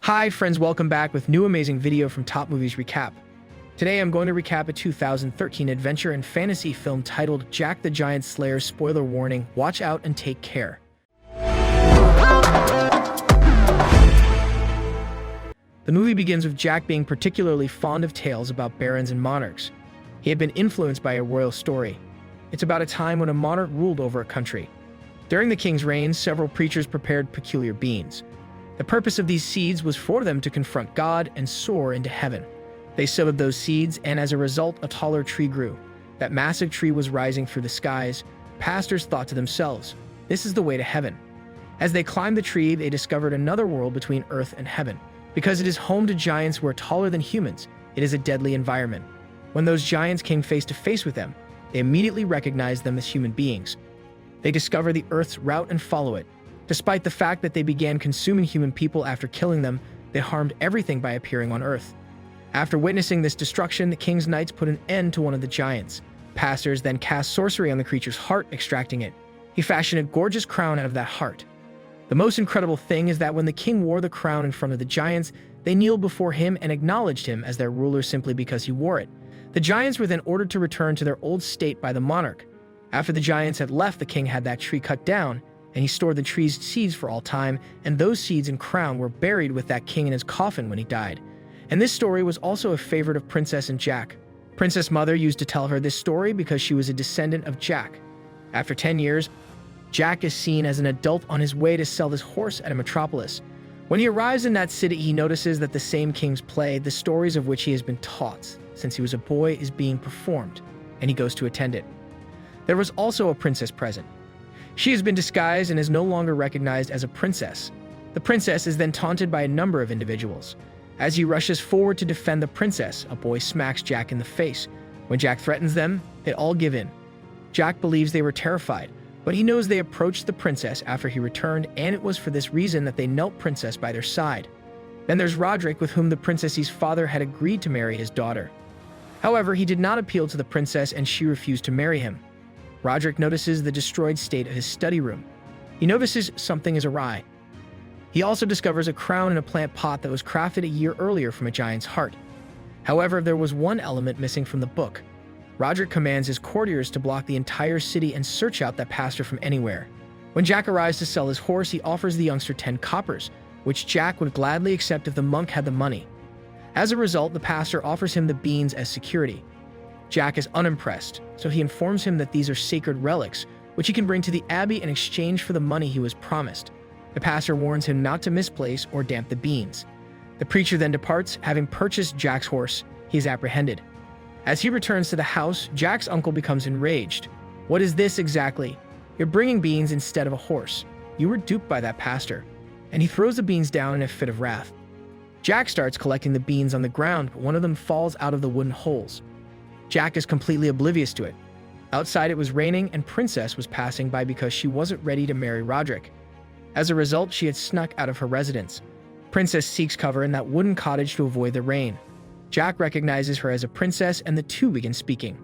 Hi friends, welcome back with new amazing video from Top Movies Recap. Today I'm going to recap a 2013 adventure and fantasy film titled Jack the Giant Slayer. Spoiler warning, watch out and take care. The movie begins with Jack being particularly fond of tales about barons and monarchs. He had been influenced by a royal story. It's about a time when a monarch ruled over a country. During the king's reign, several preachers prepared peculiar beans. The purpose of these seeds was for them to confront God and soar into heaven. They sowed those seeds, and as a result, a taller tree grew. That massive tree was rising through the skies. Pastors thought to themselves, this is the way to heaven. As they climbed the tree, they discovered another world between earth and heaven. Because it is home to giants who are taller than humans, it is a deadly environment. When those giants came face to face with them, they immediately recognized them as human beings. They discover the earth's route and follow it. Despite the fact that they began consuming human people after killing them, they harmed everything by appearing on Earth. After witnessing this destruction, the king's knights put an end to one of the giants. Pastors then cast sorcery on the creature's heart, extracting it. He fashioned a gorgeous crown out of that heart. The most incredible thing is that when the king wore the crown in front of the giants, they kneeled before him and acknowledged him as their ruler simply because he wore it. The giants were then ordered to return to their old state by the monarch. After the giants had left, the king had that tree cut down, and he stored the tree's seeds for all time, and those seeds and crown were buried with that king in his coffin when he died. And this story was also a favorite of Princess and Jack. Princess' mother used to tell her this story because she was a descendant of Jack. After 10 years, Jack is seen as an adult on his way to sell his horse at a metropolis. When he arrives in that city, he notices that the same king's play, the stories of which he has been taught since he was a boy, is being performed, and he goes to attend it. There was also a princess present. She has been disguised and is no longer recognized as a princess. The princess is then taunted by a number of individuals. As he rushes forward to defend the princess, a boy smacks Jack in the face. When Jack threatens them, they all give in. Jack believes they were terrified, but he knows they approached the princess after he returned, and it was for this reason that they knelt princess by their side. Then there's Roderick, with whom the princess's father had agreed to marry his daughter. However, he did not appeal to the princess and she refused to marry him. Roderick notices the destroyed state of his study room. He notices something is awry. He also discovers a crown in a plant pot that was crafted a year earlier from a giant's heart. However, there was one element missing from the book. Roderick commands his courtiers to block the entire city and search out that pastor from anywhere. When Jack arrives to sell his horse, he offers the youngster 10 coppers, which Jack would gladly accept if the monk had the money. As a result, the pastor offers him the beans as security. Jack is unimpressed, so he informs him that these are sacred relics, which he can bring to the abbey in exchange for the money he was promised. The pastor warns him not to misplace or damp the beans. The preacher then departs. Having purchased Jack's horse, he is apprehended. As he returns to the house, Jack's uncle becomes enraged. What is this exactly? You're bringing beans instead of a horse. You were duped by that pastor. And he throws the beans down in a fit of wrath. Jack starts collecting the beans on the ground, but one of them falls out of the wooden holes. Jack is completely oblivious to it. Outside it was raining and Princess was passing by because she wasn't ready to marry Roderick. As a result, she had snuck out of her residence. Princess seeks cover in that wooden cottage to avoid the rain. Jack recognizes her as a princess and the two begin speaking.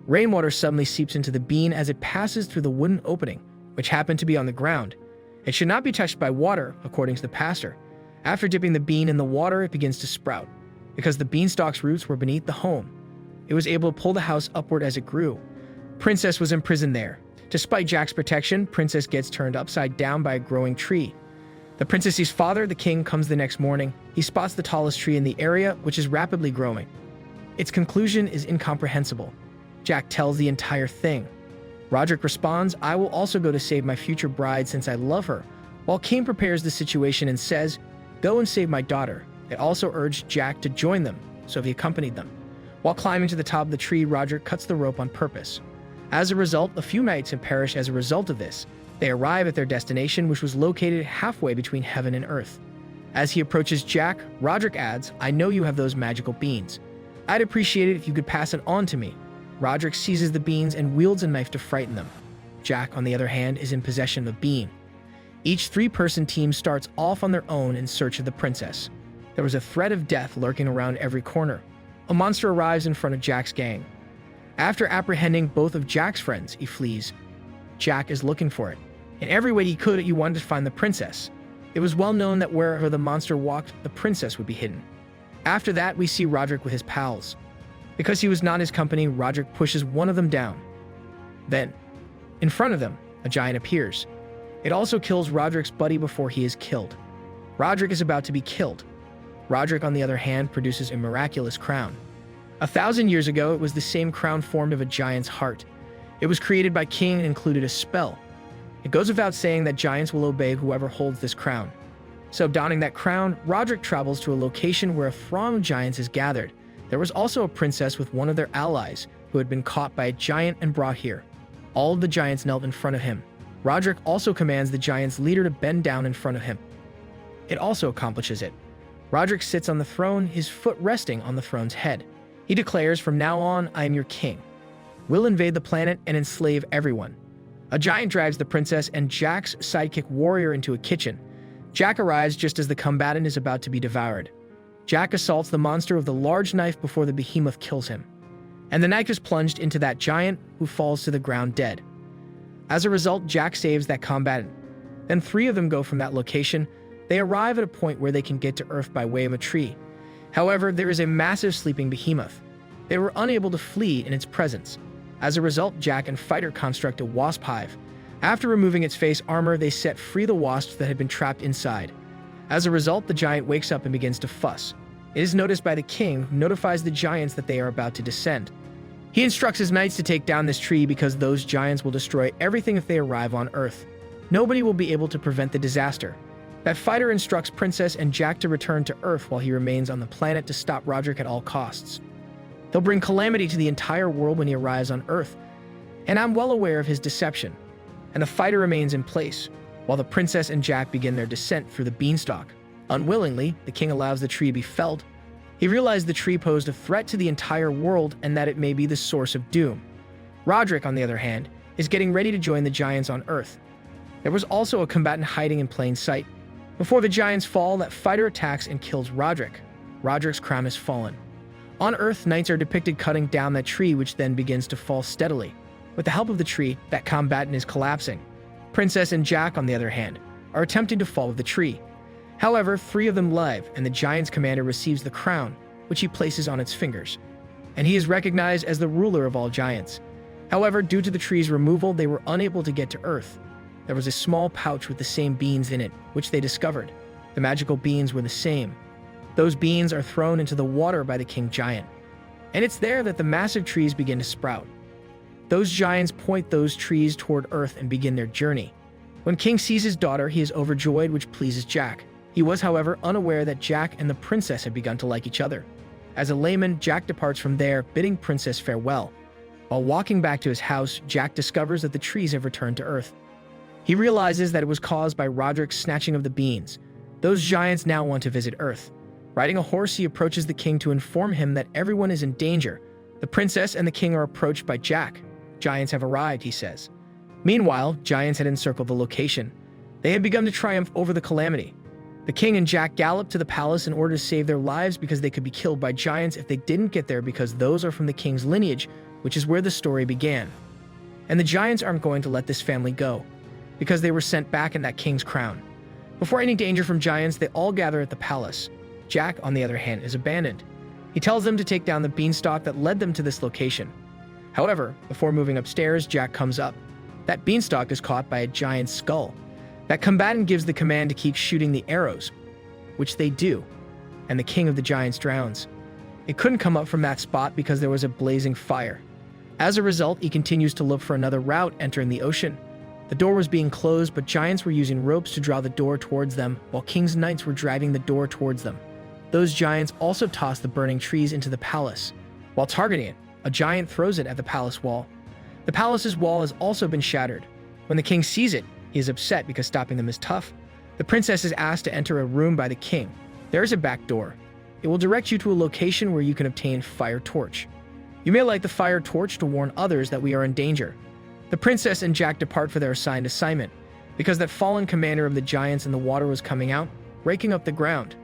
Rainwater suddenly seeps into the bean as it passes through the wooden opening, which happened to be on the ground. It should not be touched by water, according to the pastor. After dipping the bean in the water, it begins to sprout. Because the beanstalk's roots were beneath the home, it was able to pull the house upward as it grew. Princess was imprisoned there. Despite Jack's protection, Princess gets turned upside down by a growing tree. The princess's father, the king, comes the next morning. He spots the tallest tree in the area, which is rapidly growing. Its conclusion is incomprehensible. Jack tells the entire thing. Roderick responds, I will also go to save my future bride since I love her, while King prepares the situation and says, go and save my daughter. They also urged Jack to join them, so he accompanied them. While climbing to the top of the tree, Roderick cuts the rope on purpose. As a result, a few knights have perished as a result of this. They arrive at their destination, which was located halfway between heaven and earth. As he approaches Jack, Roderick adds, I know you have those magical beans. I'd appreciate it if you could pass it on to me. Roderick seizes the beans and wields a knife to frighten them. Jack, on the other hand, is in possession of a bean. Each three-person team starts off on their own in search of the princess. There was a threat of death lurking around every corner. A monster arrives in front of Jack's gang. After apprehending both of Jack's friends, he flees. Jack is looking for it. In every way he could, he wanted to find the princess. It was well known that wherever the monster walked, the princess would be hidden. After that, we see Roderick with his pals. Because he was not his company, Roderick pushes one of them down. Then, in front of them, a giant appears. It also kills Roderick's buddy before he is killed. Roderick is about to be killed. Roderick, on the other hand, produces a miraculous crown. 1,000 years ago, it was the same crown formed of a giant's heart. It was created by King and included a spell. It goes without saying that giants will obey whoever holds this crown. So, donning that crown, Roderick travels to a location where a throng of giants is gathered. There was also a princess with one of their allies who had been caught by a giant and brought here. All of the giants knelt in front of him. Roderick also commands the giant's leader to bend down in front of him. It also accomplishes it. Roderick sits on the throne, his foot resting on the throne's head. He declares, "From now on, I am your king. We'll invade the planet and enslave everyone." A giant drives the princess and Jack's sidekick warrior into a kitchen. Jack arrives just as the combatant is about to be devoured. Jack assaults the monster with a large knife before the behemoth kills him. And the knife is plunged into that giant, who falls to the ground dead. As a result, Jack saves that combatant. Then 3 of them go from that location. They arrive at a point where they can get to Earth by way of a tree. However, there is a massive sleeping behemoth. They were unable to flee in its presence. As a result, Jack and Fighter construct a wasp hive. After removing its face armor, they set free the wasps that had been trapped inside. As a result, the giant wakes up and begins to fuss. It is noticed by the king, who notifies the giants that they are about to descend. He instructs his knights to take down this tree because those giants will destroy everything if they arrive on Earth. Nobody will be able to prevent the disaster. That Fighter instructs Princess and Jack to return to Earth while he remains on the planet to stop Roderick at all costs. He'll bring calamity to the entire world when he arrives on Earth, and I'm well aware of his deception. And the Fighter remains in place, while the Princess and Jack begin their descent through the beanstalk. Unwillingly, the king allows the tree to be felled. He realized the tree posed a threat to the entire world and that it may be the source of doom. Roderick, on the other hand, is getting ready to join the giants on Earth. There was also a combatant hiding in plain sight. Before the giants fall, that Fighter attacks and kills Roderick. Roderick's crown is fallen. On Earth, knights are depicted cutting down that tree, which then begins to fall steadily. With the help of the tree, that combatant is collapsing. Princess and Jack, on the other hand, are attempting to fall with the tree. However, 3 of them live, and the giant's commander receives the crown, which he places on its fingers. And he is recognized as the ruler of all giants. However, due to the tree's removal, they were unable to get to Earth. There was a small pouch with the same beans in it, which they discovered. The magical beans were the same. Those beans are thrown into the water by the king giant. And it's there that the massive trees begin to sprout. Those giants point those trees toward Earth and begin their journey. When King sees his daughter, he is overjoyed, which pleases Jack. He was, however, unaware that Jack and the princess had begun to like each other. As a layman, Jack departs from there, bidding Princess farewell. While walking back to his house, Jack discovers that the trees have returned to Earth. He realizes that it was caused by Roderick's snatching of the beans. Those giants now want to visit Earth. Riding a horse, he approaches the king to inform him that everyone is in danger. The princess and the king are approached by Jack. Giants have arrived, he says. Meanwhile, giants had encircled the location. They had begun to triumph over the calamity. The king and Jack galloped to the palace in order to save their lives because they could be killed by giants if they didn't get there, because those are from the king's lineage, which is where the story began. And the giants aren't going to let this family go, because they were sent back in that king's crown. Before any danger from giants, they all gather at the palace. Jack, on the other hand, is abandoned. He tells them to take down the beanstalk that led them to this location. However, before moving upstairs, Jack comes up. That beanstalk is caught by a giant's skull. That combatant gives the command to keep shooting the arrows, which they do, and the king of the giants drowns. It couldn't come up from that spot because there was a blazing fire. As a result, he continues to look for another route, entering the ocean. The door was being closed, but giants were using ropes to draw the door towards them, while king's knights were driving the door towards them. Those giants also tossed the burning trees into the palace. While targeting it, a giant throws it at the palace wall. The palace's wall has also been shattered. When the king sees it, he is upset because stopping them is tough. The princess is asked to enter a room by the king. There is a back door. It will direct you to a location where you can obtain fire torch. You may light the fire torch to warn others that we are in danger. The princess and Jack depart for their assigned assignment, because that fallen commander of the giants in the water was coming out, raking up the ground.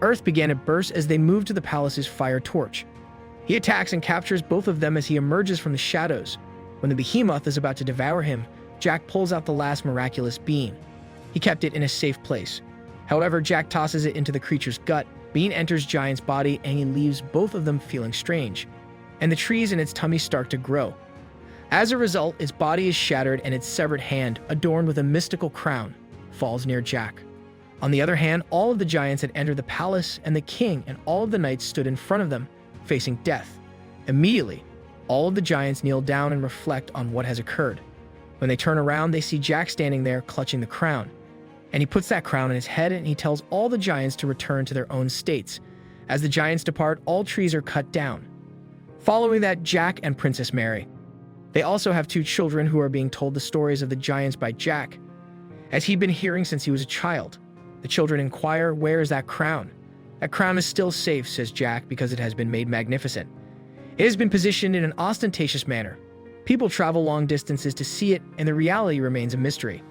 Earth began to burst as they moved to the palace's fire torch. He attacks and captures both of them as he emerges from the shadows. When the behemoth is about to devour him, Jack pulls out the last miraculous bean. He kept it in a safe place. However, Jack tosses it into the creature's gut. Bean enters Giant's body and he leaves both of them feeling strange, and the trees in its tummy start to grow. As a result, its body is shattered and its severed hand, adorned with a mystical crown, falls near Jack. On the other hand, all of the giants had entered the palace, and the king and all of the knights stood in front of them, facing death. Immediately, all of the giants kneel down and reflect on what has occurred. When they turn around, they see Jack standing there clutching the crown, and he puts that crown on his head and he tells all the giants to return to their own states. As the giants depart, all trees are cut down. Following that, Jack and Princess marry. They also have 2 children who are being told the stories of the giants by Jack, as he'd been hearing since he was a child. The children inquire, "Where is that crown?" "That crown is still safe," says Jack, "because it has been made magnificent. It has been positioned in an ostentatious manner. People travel long distances to see it, and the reality remains a mystery."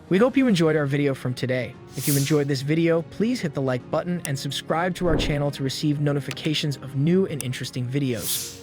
We hope you enjoyed our video from today. If you enjoyed this video, please hit the like button and subscribe to our channel to receive notifications of new and interesting videos.